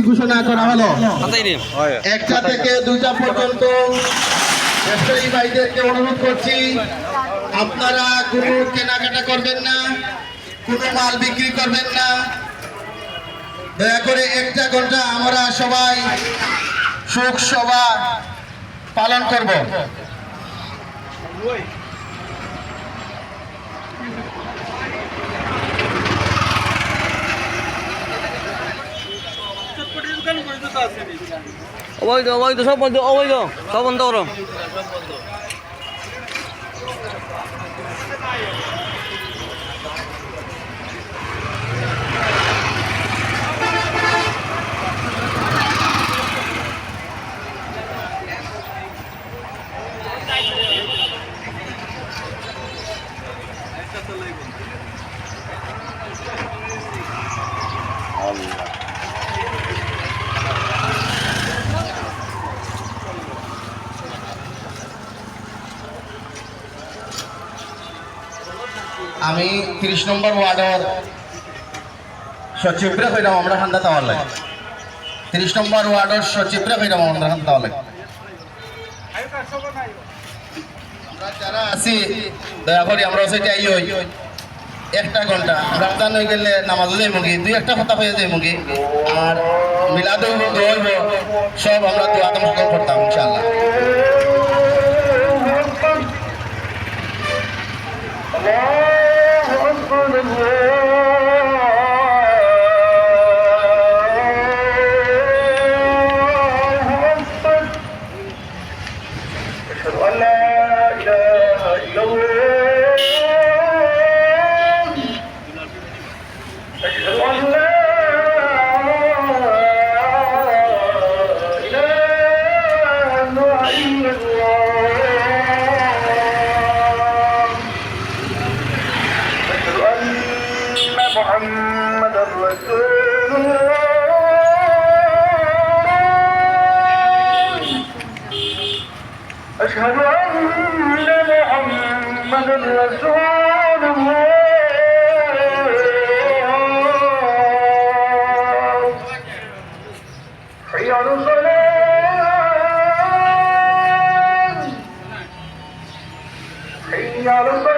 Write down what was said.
ঘোষণা করা হলো। 1টা থেকে 2টা পর্যন্ত ব্যবসায়ী ভাইদেরকে অনুরোধ করছি, আপনারা কোনো কেনাকাটা করবেন না, কোনো মাল বিক্রি করবেন না। দয়া করে 1টা ঘন্টা আমরা সবাই শোক সভা পালন করব। অবৈধ অবৈধ সব বন্ধ, অবৈধ সব বন্ধ করো। আমি 30 নম্বর ওয়ার্ডের সচিবরে কইলাম আমরা ঠান্ডা তাওয়ার লাগে। 30 নম্বর ওয়ার্ডের সচিবরে কইলাম আমরা ঠান্ডা তাওয়ার লাগে। আমরা যারা আছি দয়া করে আমরা সেটা আই হই 1টা ঘন্টা রমজান হয়ে গেলে নামাজ যাই মুগি 2-1টা কথা হয়ে যাই মুগি আর মিলাদ হইব সব আমরা দোয়া তমসকল করতাম ইনশাআল্লাহ। محمد رسول الله أشهد أن محمد رسول الله حي على الصلاة حي على الصلاة